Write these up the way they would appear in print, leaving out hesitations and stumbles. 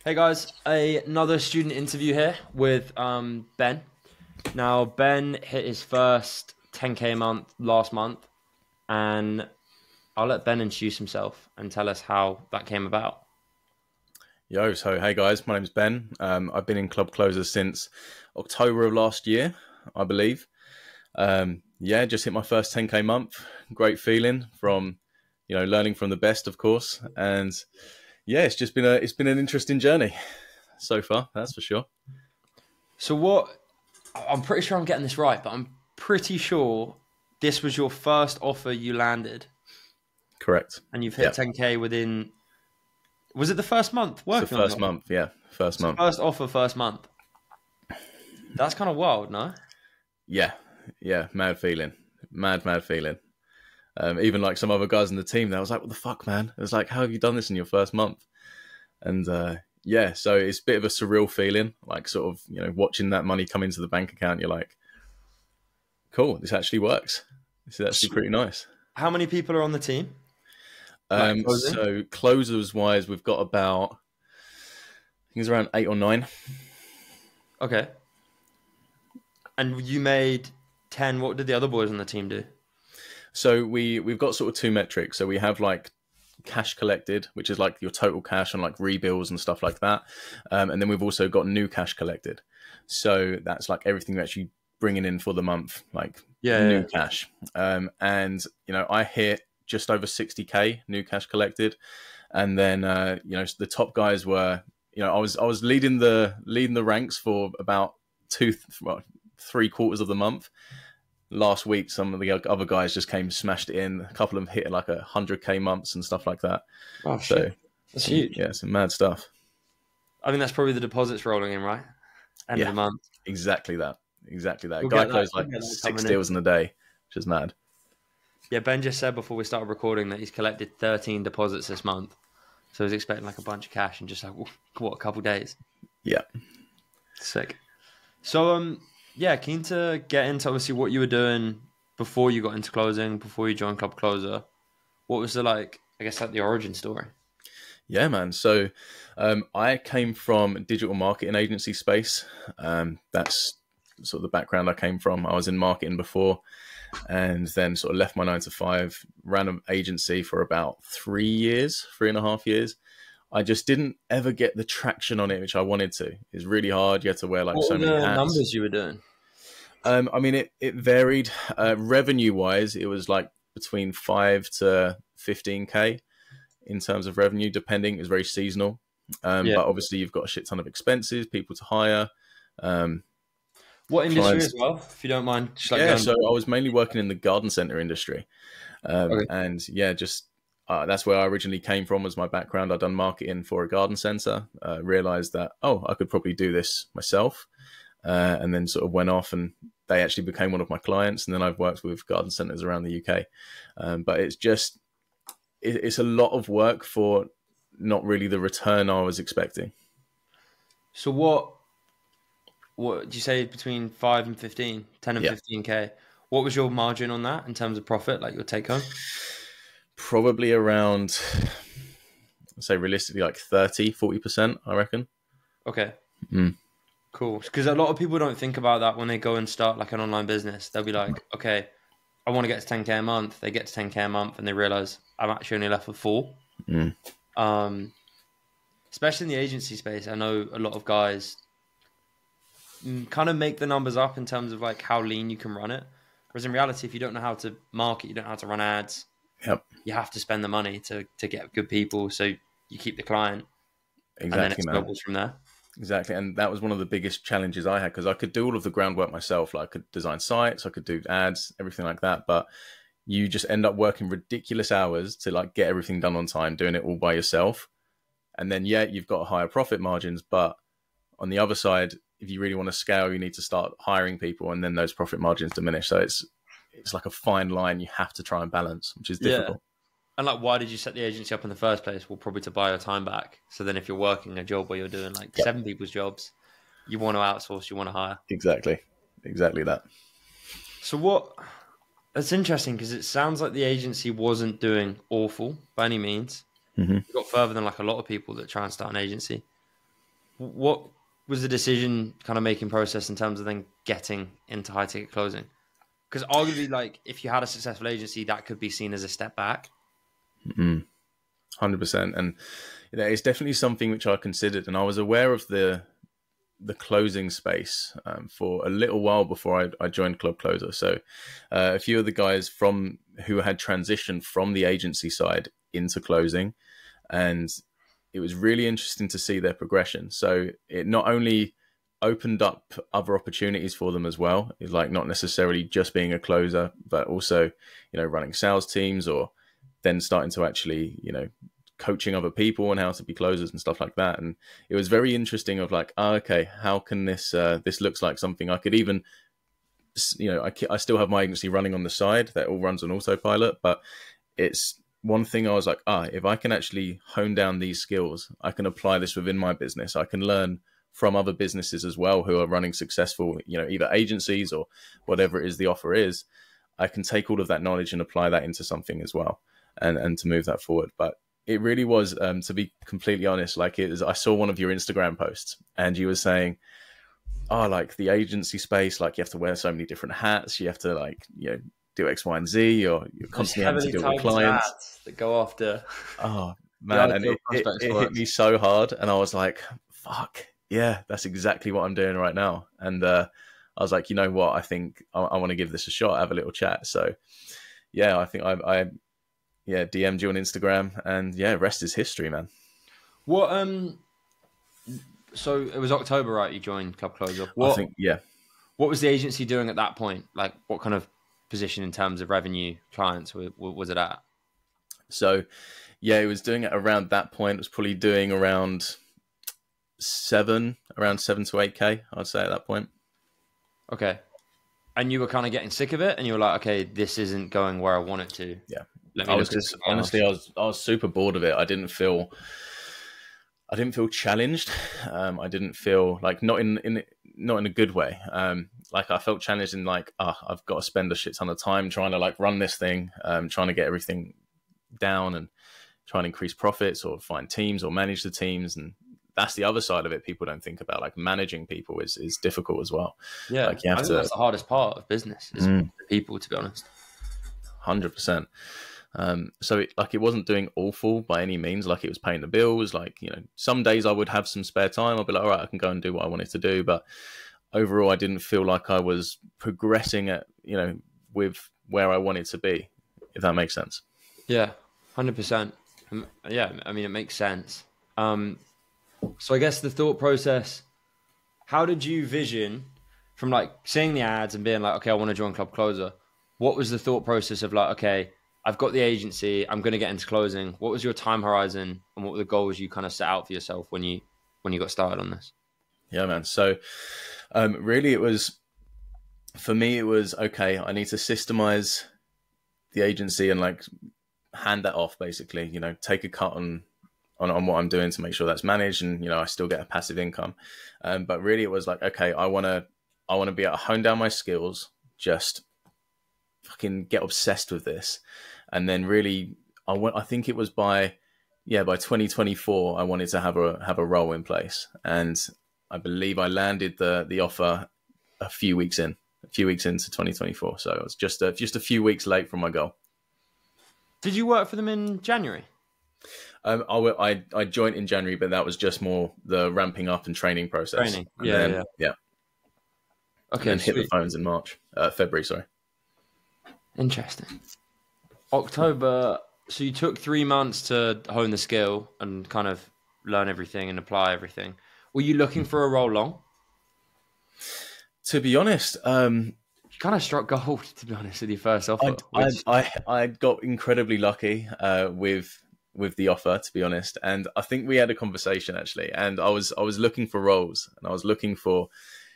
Hey guys, another student interview here with Ben. Now Ben hit his first 10K a month last month, and I'll let Ben introduce himself and tell us how that came about. Yo, so hey guys, my name's Ben. I've been in ClubCloser since October of last year, I believe. Yeah, just hit my first 10K month. Great feeling from, learning from the best, of course. And yeah, it's been an interesting journey so far, that's for sure. So I'm pretty sure I'm getting this right, but I'm pretty sure this was your first offer you landed, Correct. and you've hit Yeah, 10K within. Was it the first month it's the working on the first offer? month. Yeah, first So month. first offer, first month. That's kind of wild, no? Yeah, yeah, mad feeling, mad feeling. Even like some other guys in the team, I was like, "What the fuck, man?" It was like, "How have you done this in your first month?" And yeah, so it's a bit of a surreal feeling, like sort of watching that money come into the bank account. You're like, "Cool, this actually works. This is actually pretty nice." How many people are on the team? Like closing? So closers wise, we've got about I think it's around 8 or 9. Okay. And you made 10. What did the other boys on the team do? So we've got sort of two metrics. So we have like cash collected, which is like your total cash on like rebills and stuff like that. And then we've also got new cash collected. So that's like everything you're actually bringing in for the month, like Yeah. new cash. And I hit just over 60K new cash collected. And then the top guys were, I was leading the ranks for about 3 quarters of the month. Last week, some of the other guys just came, smashed it in. A couple of them hit like 100K months and stuff like that. Oh, So, shit. That's huge. some mad stuff. I think that's probably the deposits rolling in, right? End of Yeah, the month. exactly that. Exactly that. You'll Guy get that. closed You'll like get that six coming in. deals in a day, which is mad. Yeah, Ben just said before we started recording that he's collected 13 deposits this month. So he's expecting like a bunch of cash in just like, what, a couple days? Yeah. Sick. So, yeah, keen to get into obviously what you were doing before you got into closing, before you joined Club Closer. What was the I guess like the origin story? Yeah, man. So I came from digital marketing agency space. That's sort of the background I came from. I was in marketing before and then sort of left my 9 to 5, ran an agency for about 3 years, 3.5 years. I just didn't ever get the traction on it, which I wanted to. It's really hard. You had to wear like What so were many the hats. numbers you were doing? I mean, it varied. Revenue wise, it was like between 5 to 15K in terms of revenue, depending. It was very seasonal. Yeah. But obviously, you've got a shit ton of expenses, people to hire, What industry clients. as well, if you don't mind? Just like Yeah, going. so I was mainly working in the garden center industry. Okay. And yeah, just that's where I originally came from, was my background. I'd done marketing for a garden center, realized that, I could probably do this myself. And then sort of went off and they actually became one of my clients. And then I've worked with garden centers around the UK. But it's a lot of work for not really the return I was expecting. So what did you say between 5 and 15, 10 and Yeah, 15K? What was your margin on that in terms of profit, like your take home? probably around, I'd say realistically, like 30-40%, I reckon. Okay. Mm. Cool. Because a lot of people don't think about that when they go and start like an online business. They'll be like, okay, I want to get to 10K a month. They get to 10K a month and they realize I'm actually only left with 4. Mm. Especially in the agency space, I know a lot of guys kind of make the numbers up in terms of like how lean you can run it. Whereas in reality, if you don't know how to market, you don't know how to run ads, Yep, you have to spend the money to get good people. So you keep the client and then it exactly, man. snowballs from there. Exactly. And that was one of the biggest challenges I had, because I could do all of the groundwork myself. Like I could design sites, I could do ads, everything like that. But you just end up working ridiculous hours to like get everything done on time, doing it all by yourself. And then, yeah, you've got higher profit margins. But on the other side, if you really want to scale, you need to start hiring people, and then those profit margins diminish. So it's like a fine line you have to try and balance, which is Yeah. difficult. And like, why did you set the agency up in the first place? Well, probably to buy your time back. So then if you're working a job where you're doing like Yep. 7 people's jobs, you want to outsource, you want to hire. Exactly that. So that's interesting because it sounds like the agency wasn't doing awful by any means. Mm-hmm. You got further than like a lot of people that try and start an agency. what was the decision kind of making process in terms of then getting into high ticket closing? Because arguably, like, if you had a successful agency, that could be seen as a step back. 100%. And it's definitely something which I considered, and I was aware of the closing space for a little while before I joined ClubCloser. So a few of the guys who had transitioned from the agency side into closing, and it was really interesting to see their progression. So it not only opened up other opportunities for them as well, it's like not necessarily just being a closer, but also, running sales teams, or then starting to actually, coaching other people on how to be closers and stuff like that. And it was very interesting of like, okay, how can this looks like something I could even, I still have my agency running on the side that all runs on autopilot, but it's one thing I was like, if I can actually hone down these skills, I can apply this within my business. I can learn from other businesses as well who are running successful, either agencies or whatever it is the offer is. I can take all of that knowledge and apply that into something as well, and to move that forward. But it really was, to be completely honest, like I saw one of your Instagram posts and you were saying, like the agency space, like you have to wear so many different hats. You have to do X, Y, and Z, or you're constantly having to deal with clients that go after. Oh man, and it hit me so hard, and I was like, "Fuck, yeah, that's exactly what I'm doing right now." And I was like, you know what? I think I want to give this a shot. Have a little chat. So yeah, I think I DM'd you on Instagram, and rest is history, man. What so it was October, right? You joined ClubCloser. I think, yeah. What was the agency doing at that point? Like, what kind of position in terms of revenue clients was it at? So, it was doing it around that point. It was probably doing around 7 to 8K, I'd say at that point. Okay. And you were kind of getting sick of it, and you were like, okay, this isn't going where I want it to. Yeah. I was super bored of it. I didn't feel challenged. I didn't feel like, not in a good way. Like I felt challenged in like, I've got to spend a shit ton of time trying to like run this thing, trying to get everything down and trying to increase profits or find teams or manage the teams. And that's the other side of it. People don't think about, like, managing people is difficult as well. Yeah. Like you have to, that's the hardest part of business is the people, to be honest. 100%. So it wasn't doing awful by any means. Like, it was paying the bills. Like, some days I would have some spare time. I'd be like, all right, I can go and do what I wanted to do. But overall, I didn't feel like I was progressing with where I wanted to be, if that makes sense. Yeah, 100%. Yeah, I mean, it makes sense. So I guess the thought process, how did you vision from like seeing the ads and being like, okay, I want to join ClubCloser? What was the thought process of like, okay, I've got the agency, I'm going to get into closing. What was your time horizon, and what were the goals you kind of set out for yourself when you got started on this? Yeah, man. So really it was, for me, it was, okay, I need to systemize the agency and like hand that off, basically, take a cut on what I'm doing to make sure that's managed, and I still get a passive income. But really it was like, okay, I want to be able to hone down my skills, just fucking get obsessed with this. And then really I think it was by 2024 I wanted to have a role in place, and I believe I landed the offer a few weeks into 2024. So it was just a few weeks late from my goal. Did you work for them in January? I joined in January, but that was just more the ramping up and training process. Yeah. Okay. And hit the phones in February, sorry. Interesting. October. So you took 3 months to hone the skill and kind of learn everything and apply everything. Were you looking for a role long? To be honest, you kind of struck gold, to be honest, with your first offer. I got incredibly lucky with the offer, to be honest. And I think we had a conversation actually, and I was looking for roles, and I was looking for,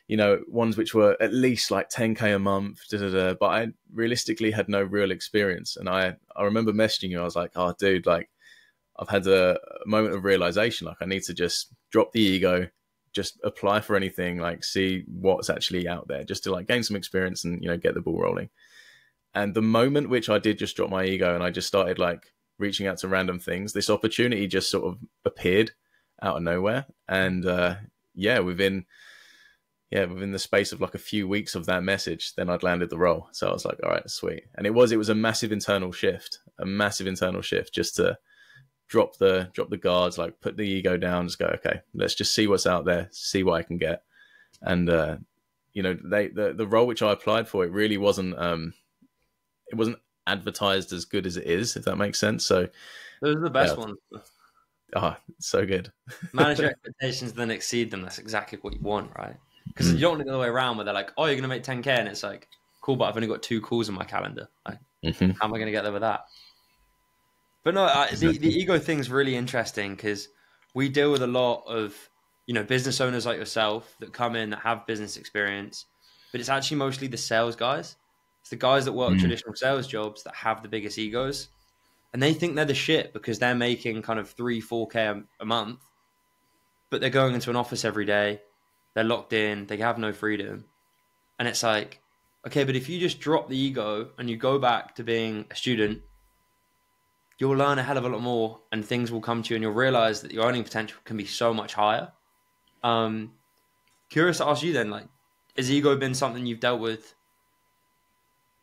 ones which were at least like 10K a month, but I realistically had no real experience. And I remember messaging you. I was like, oh dude, like I've had a moment of realization. Like I need to just drop the ego, just apply for anything, like see what's actually out there, just to like gain some experience and, get the ball rolling. And the moment which I did just drop my ego and I just started like reaching out to random things, this opportunity just sort of appeared out of nowhere. And yeah, within the space of like a few weeks of that message, then I'd landed the role. So I was like, all right, sweet. And it was a massive internal shift, just to drop the guards, like put the ego down, just go, okay, let's just see what's out there, see what I can get. And the role which I applied for, it really wasn't advertised as good as it is, if that makes sense. So Those are the best ones. So good. Manage your expectations, then exceed them. That's exactly what you want, right? Because you don't want to go the way around where they're like, oh, you're going to make 10K. And it's like, cool, but I've only got 2 calls in my calendar. Like, how am I going to get there with that? But no, the ego thing's really interesting because we deal with a lot of, business owners like yourself that come in that have business experience, but it's actually mostly the sales guys. It's the guys that work traditional sales jobs that have the biggest egos. And they think they're the shit because they're making kind of 3-4K a month, but they're going into an office every day. They're locked in. They have no freedom. And it's like, okay, but if you just drop the ego and you go back to being a student, you'll learn a hell of a lot more and things will come to you and you'll realize that your earning potential can be so much higher. Curious to ask you then, like, has ego been something you've dealt with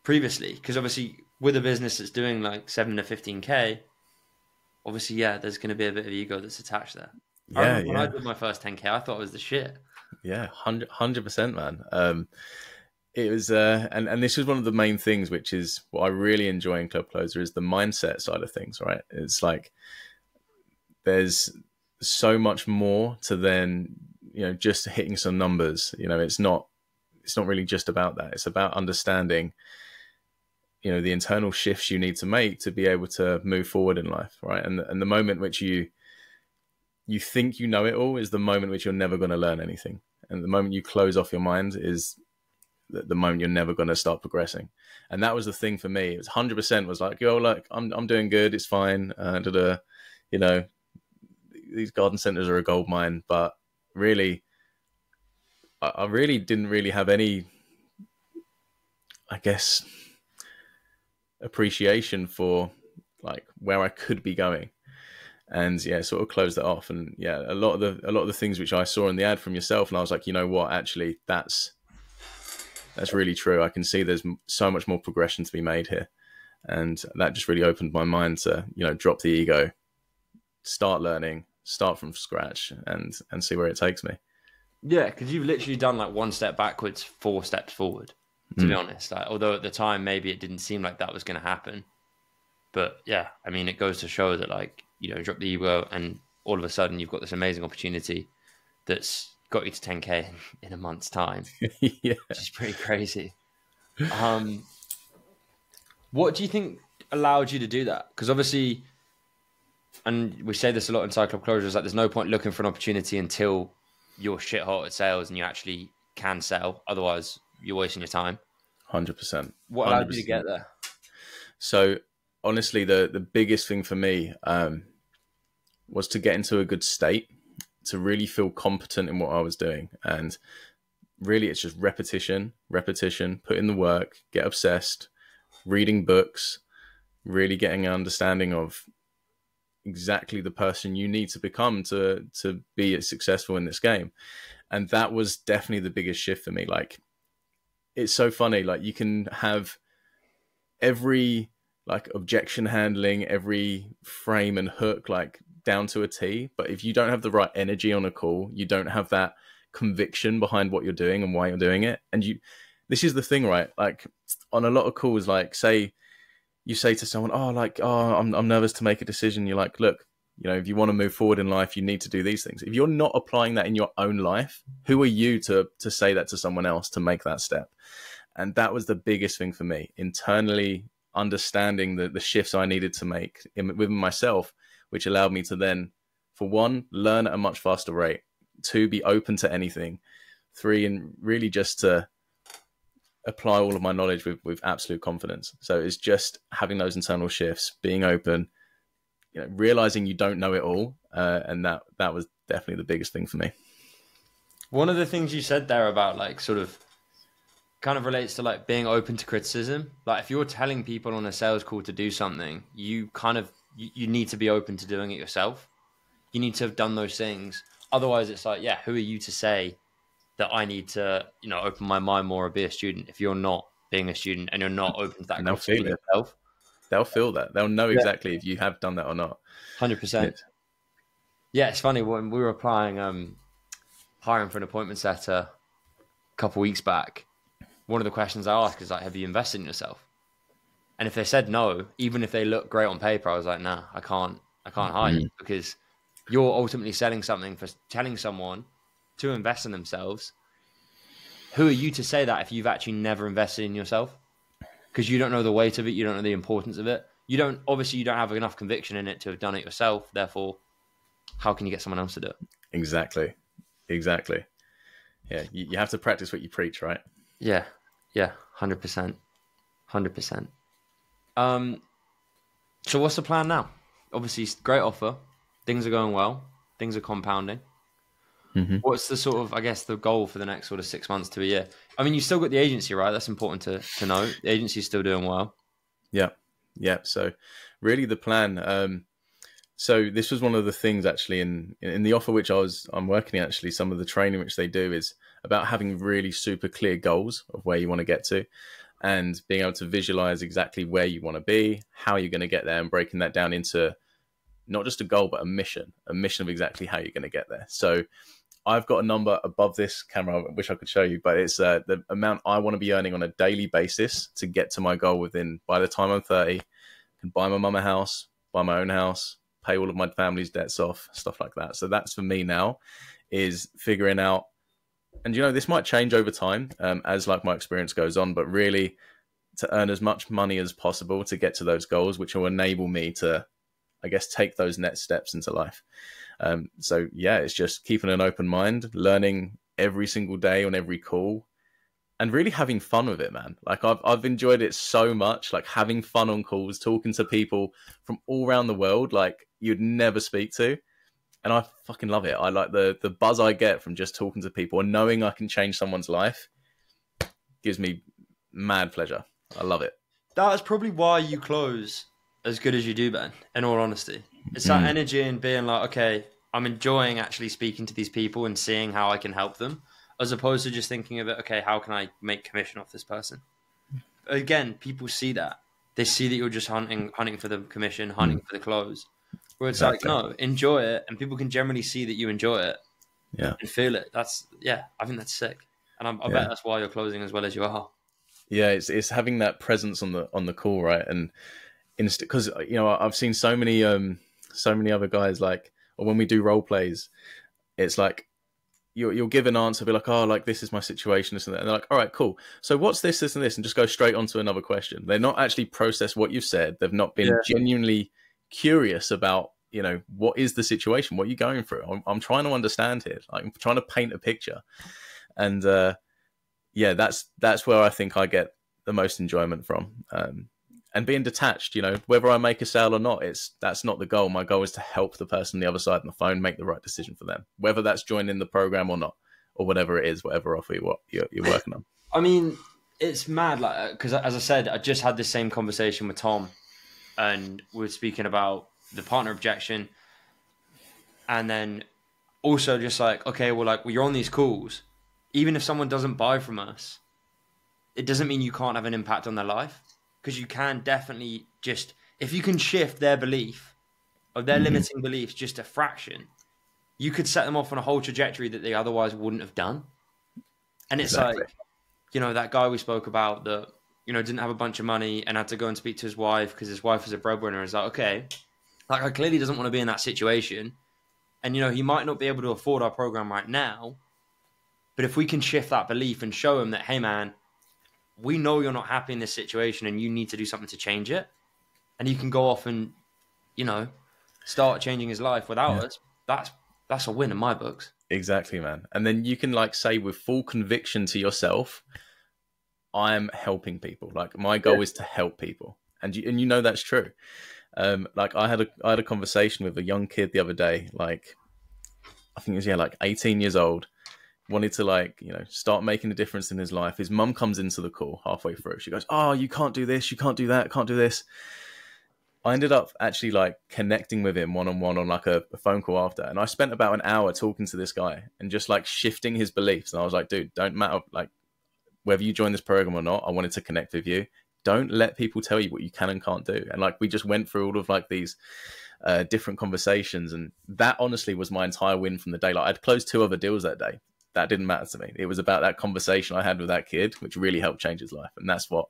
previously? Because obviously with a business that's doing like 7 to 15K, obviously, yeah, there's going to be a bit of ego that's attached there. Yeah, when I did my first 10K, I thought it was the shit. Yeah, 100%, man. It was, and this was one of the main things, which is what I really enjoy in ClubCloser, is the mindset side of things, right? It's like there's so much more to then, just hitting some numbers. It's not really just about that. It's about understanding, the internal shifts you need to make to be able to move forward in life, right? And the moment which you think you know it all is the moment which you're never going to learn anything. And the moment you close off your mind is the moment you're never going to start progressing. And that was the thing for me. It was 100% was like, yo, look, I'm doing good. It's fine. These garden centers are a gold mine, but really, I really didn't really have any, I guess, appreciation for like where I could be going. And yeah, sort of closed that off. And yeah, a lot of the things which I saw in the ad from yourself, and I was like, you know what, actually, that's really true. I can see there's so much more progression to be made here, and that just really opened my mind to drop the ego, start learning, start from scratch, and see where it takes me. Yeah, because you've literally done like 1 step backwards, 4 steps forward. To be honest, like, although at the time maybe it didn't seem like that was going to happen, but yeah, I mean, it goes to show that like. Drop the ego and all of a sudden you've got this amazing opportunity that's got you to 10K in a month's time. Yeah. Which is pretty crazy. What do you think allowed you to do that? Because obviously, and we say this a lot in ClubCloser, is like there's no point looking for an opportunity until you're shit hot at sales and you actually can sell. Otherwise, you're wasting your time. 100%. What allowed you to get there? So honestly, the biggest thing for me was to get into a good state, to really feel competent in what I was doing. And really, it's just repetition, put in the work, get obsessed, reading books, really getting an understanding of exactly the person you need to become to be successful in this game. And that was definitely the biggest shift for me. Like, it's so funny. Like, you can have every like objection handling, every frame and hook, like down to a T. But if you don't have the right energy on a call, you don't have that conviction behind what you're doing and why you're doing it. And this is the thing, right? Like on a lot of calls, like you say to someone, I'm nervous to make a decision. You're like, look, if you want to move forward in life, you need to do these things. If you're not applying that in your own life, who are you to say that to someone else to make that step? And that was the biggest thing for me, internally understanding the shifts I needed to make within myself, which allowed me to then, for 1, learn at a much faster rate, 2, be open to anything, 3, and really just to apply all of my knowledge with absolute confidence. So it's just having those internal shifts, being open, realizing you don't know it all. And that was definitely the biggest thing for me. One of the things you said there about like sort of kind of relates to like being open to criticism. Like if you're telling people on a sales call to do something, you need to be open to doing it yourself. You need to have done those things. otherwise it's like, yeah, who are you to say that I need to, open my mind more or be a student if you're not being a student and you're not open to that And they'll growth feel it. yourself? They'll feel that. They'll know Yeah, exactly if you have done that or not. 100%. It, Yeah, it's funny when we were applying, hiring for an appointment setter a couple weeks back. One of the questions I asked is like, have you invested in yourself? And if they said no, even if they look great on paper, I was like, nah, I can't hire you, because you're ultimately selling something for telling someone to invest in themselves. Who are you to say that if you've actually never invested in yourself? Because you don't know the weight of it, you don't know the importance of it. You don't have enough conviction in it to have done it yourself. Therefore, how can you get someone else to do it? exactly. Yeah, you have to practice what you preach, right? Yeah, 100%. 100%. So what's the plan now? Obviously, great offer. Things are going well. Things are compounding. Mm-hmm. What's the sort of, I guess, the goal for the next sort of 6 months to a year? I mean, you still got the agency, right? That's important to know. The agency's still doing well. Yeah. So really the plan, so this was one of the things actually in the offer which I'm working actually, some of the training which they do is about having really super clear goals of where you want to get to and being able to visualize exactly where you want to be, how you're going to get there, and breaking that down into not just a goal, but a mission of exactly how you're going to get there. So I've got a number above this camera, I wish I could show you, but it's the amount I want to be earning on a daily basis to get to my goal by the time I'm 30, I can buy my mum a house, buy my own house, pay all of my family's debts off, stuff like that. So that's for me now, is figuring out, and this might change over time as like my experience goes on, but really to earn as much money as possible to get to those goals, which will enable me to, I guess, take those next steps into life. So yeah, it's just keeping an open mind, learning every single day on every call, and really having fun with it, man. Like I've enjoyed it so much, like having fun on calls, talking to people from all around the world, like you'd never speak to. And I fucking love it. I like the buzz I get from just talking to people and knowing I can change someone's life gives me mad pleasure. I love it. That's probably why you close as good as you do, Ben, in all honesty. It's that energy and being like, okay, I'm enjoying actually speaking to these people and seeing how I can help them, as opposed to just thinking of it, okay, how can I make commission off this person? Again, people see that. They see that you're just hunting for the commission, hunting for the close. Where it's like, no, enjoy it, and people can generally see that you enjoy it, and feel it. I think that's sick, and I bet that's why you're closing as well as you are. Yeah, it's having that presence on the call, right? And because I've seen so many other guys, like, or when we do role plays, it's like you'll give an answer, be like, oh, like this is my situation, this and that, and they're like, all right, cool. So what's this, and this, and just go straight on to another question. They're not actually processed what you've said. They've not been genuinely curious about, what is the situation? What are you going through? I'm trying to understand here. Like, I'm trying to paint a picture. And that's where I think I get the most enjoyment from. And being detached, whether I make a sale or not, that's not the goal. My goal is to help the person on the other side on the phone make the right decision for them, whether that's joining the program or not, or whatever it is, whatever offer you're working on. I mean, it's mad, like, because as I said, I just had this same conversation with Tom, and we were speaking about the partner objection, and then also just like, okay, well, you're on these calls. Even if someone doesn't buy from us, it doesn't mean you can't have an impact on their life, because you can definitely just, if you can shift their belief of their limiting beliefs just a fraction, you could set them off on a whole trajectory that they otherwise wouldn't have done. And it's like, that guy we spoke about that, didn't have a bunch of money and had to go and speak to his wife because his wife was a breadwinner. Is like, okay, I clearly doesn't want to be in that situation. And, he might not be able to afford our program right now. But if we can shift that belief and show him that, hey, man, we know you're not happy in this situation and you need to do something to change it. And he can go off and, start changing his life without us. That's a win in my books. Exactly, man. And then you can say with full conviction to yourself, I am helping people. Like, my goal is to help people. And that's true. I had a conversation with a young kid the other day, I think it was 18 years old, wanted to start making a difference in his life. His mum comes into the call halfway through. She goes, oh, you can't do this, you can't do that, can't do this. I ended up actually like connecting with him one-on-one on like a phone call after. And I spent about an hour talking to this guy and just like shifting his beliefs. And I was like, dude, don't matter like whether you join this program or not, I wanted to connect with you. Don't let people tell you what you can and can't do. And like, we just went through all of like these different conversations. And that honestly was my entire win from the day. Like I'd closed 2 other deals that day. That didn't matter to me. It was about that conversation I had with that kid, which really helped change his life. And that's what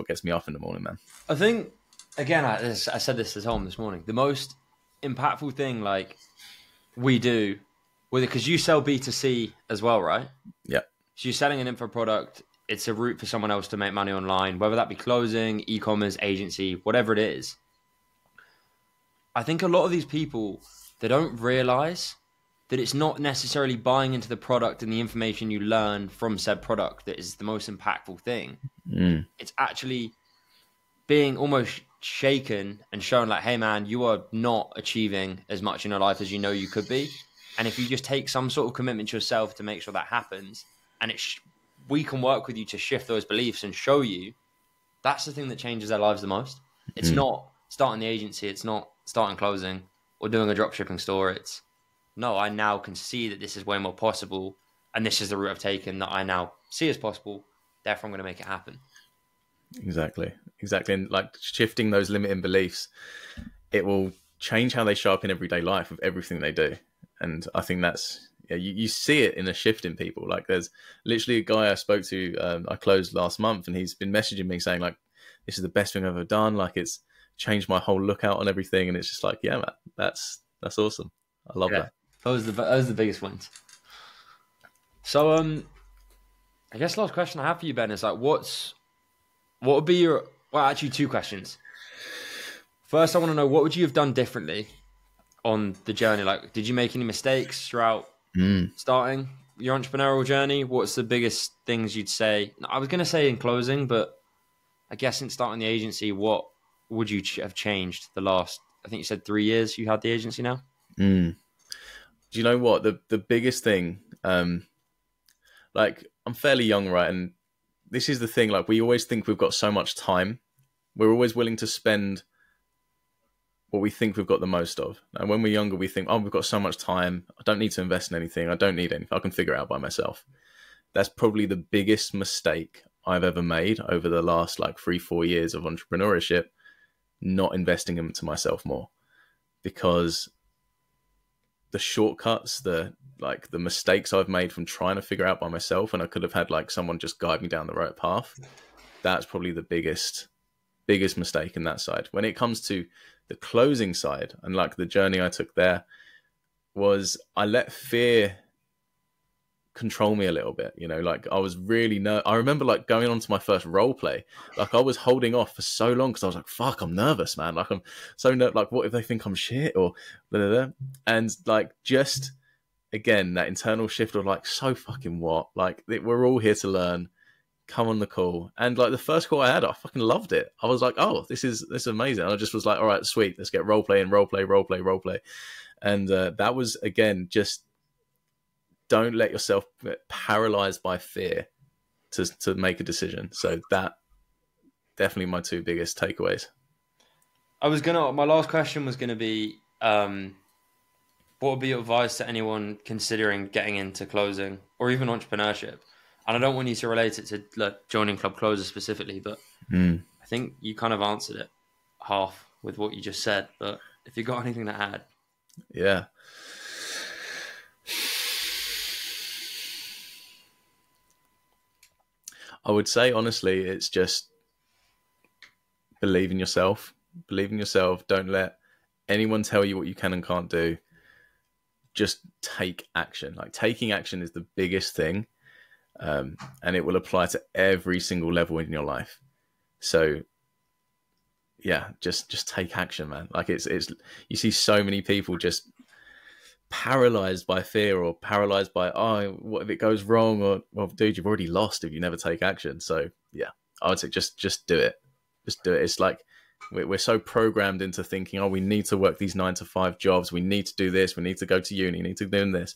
gets me off in the morning, man. I think, again, I said this to Tom this morning, the most impactful thing like we do with it, because you sell B2C as well, right? Yeah. So you're selling an info product. It's a route for someone else to make money online, whether that be closing, e-commerce, agency, whatever it is. I think a lot of these people, they don't realize that it's not necessarily buying into the product and the information you learn from said product that is the most impactful thing. It's actually being almost shaken and shown like, hey man, you are not achieving as much in your life as you know you could be. And if you just take some sort of commitment to yourself to make sure that happens, and we can work with you to shift those beliefs and show you, that's the thing that changes their lives the most. It's not starting the agency. It's not starting closing or doing a dropshipping store. It's, no, I now can see that this is way more possible. And this is the route I've taken that I now see as possible. Therefore, I'm going to make it happen. Exactly. And like shifting those limiting beliefs, it will change how they show up in everyday life with everything they do. And I think that's, you see it in a shift in people. Like there's literally a guy I spoke to, I closed last month, and he's been messaging me saying like, this is the best thing I've ever done. Like it's changed my whole lookout on everything. And it's just like, yeah, man, that's awesome. I love that. Those are the biggest wins. So, I guess the last question I have for you, Ben, is like, what would be your, well, actually 2 questions. First, I want to know, what would you have done differently on the journey? Like, did you make any mistakes throughout starting your entrepreneurial journey? What's the biggest things you'd say? I was going to say in closing, but I guess in starting the agency, what would you have changed the last, I think you said 3 years you had the agency now? Do you know what? The biggest thing, like I'm fairly young, right? And this is the thing, like we always think we've got so much time. We're always willing to spend what we think we've got the most of. And when we're younger, we think, oh, we've got so much time. I don't need to invest in anything. I don't need anything. I can figure it out by myself. That's probably the biggest mistake I've ever made over the last like 3-4 years of entrepreneurship, not investing into myself more. Because the shortcuts, the mistakes I've made from trying to figure out by myself, and I could have had like someone just guide me down the right path. That's probably the biggest mistake in that side. When it comes to the closing side and like the journey I took there, was I let fear control me a little bit. You know, like I was really I remember like going on to my first role play, like I was holding off for so long because I was like, fuck, I'm nervous, man. Like I'm so like what if they think I'm shit or blah, blah, blah. And like just again that internal shift of like, so fucking what, like we're all here to learn, come on the call. And like the first call I had, I fucking loved it. I was like, oh, this is amazing. And I just was like, all right, sweet, let's get role play. And that was, again, just don't let yourself paralyzed by fear to make a decision. So that definitely my 2 biggest takeaways. My last question was gonna be, what would be your advice to anyone considering getting into closing or even entrepreneurship? And I don't want you to relate it to like joining ClubCloser specifically, but I think you kind of answered it half with what you just said. But if you got anything to add. Yeah. I would say, honestly, it's just believe in yourself. Believe in yourself. Don't let anyone tell you what you can and can't do. Just take action. Like taking action is the biggest thing. And it will apply to every single level in your life. So yeah, just take action, man. Like it's you see so many people just paralyzed by fear or paralyzed by, oh, what if it goes wrong? Or, well, dude, you've already lost if you never take action. So yeah, I would say just do it. Just do it. It's like we're so programmed into thinking, oh, we need to work these 9-to-5 jobs. We need to do this. We need to go to uni. We need to do this.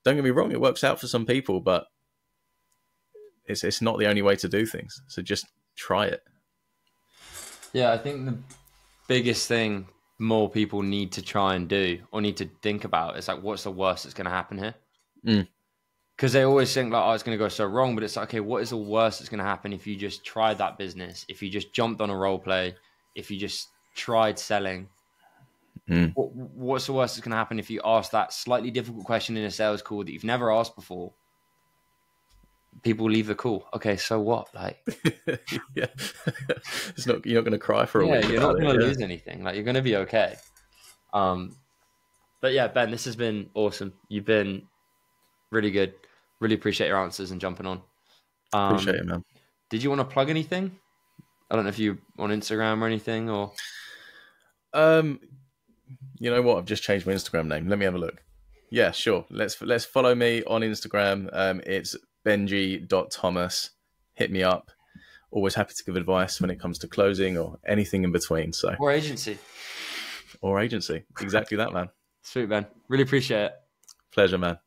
Don't get me wrong. It works out for some people, but it's not the only way to do things. So just try it. Yeah, I think biggest thing more people need to try and do or need to think about is like, what's the worst that's going to happen here? Because they always think like, oh, it's going to go so wrong, but it's like, okay, what is the worst that's going to happen if you just tried that business, if you just jumped on a role play, if you just tried selling? What's the worst that's going to happen if you ask that slightly difficult question in a sales call that you've never asked before? People leave the call. Okay, so what? Like, yeah, you're not going to cry for a week. You're not going to lose anything. Like, you're going to be okay. But yeah, Ben, this has been awesome. You've been really good. Really appreciate your answers and jumping on. Appreciate it, man. Did you want to plug anything? I don't know if you on Instagram or anything, or. You know what? I've just changed my Instagram name. Let me have a look. Yeah, sure. Let's follow me on Instagram. It's benji.thomas. Hit me up. Always happy to give advice when it comes to closing or anything in between. So Or agency. Exactly that, man. Sweet, Ben. Really appreciate it. Pleasure, man.